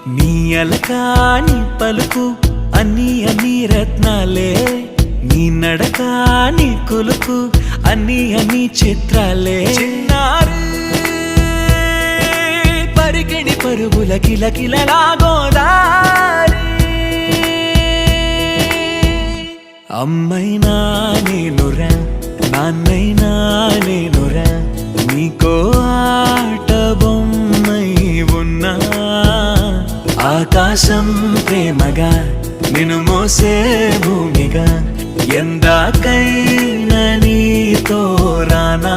నీ అలకా నీ పలుకు అన్ని అన్ని రత్నాలే, నీ నడక నీ కొలుకు అన్ని అన్ని చిత్రాలే. చిన్నారి పరికిణి పరుగుల కిలకిలలా గోదారి, అమ్మైనా నేనురా నాన్నైనా నేనురా, నీకో ఆట బొమ్మై ఉన్నా. ఆకాశం ప్రేమగా నిన్ను మోసే భూమిగా, ఎందాకైనా నీతో రానా.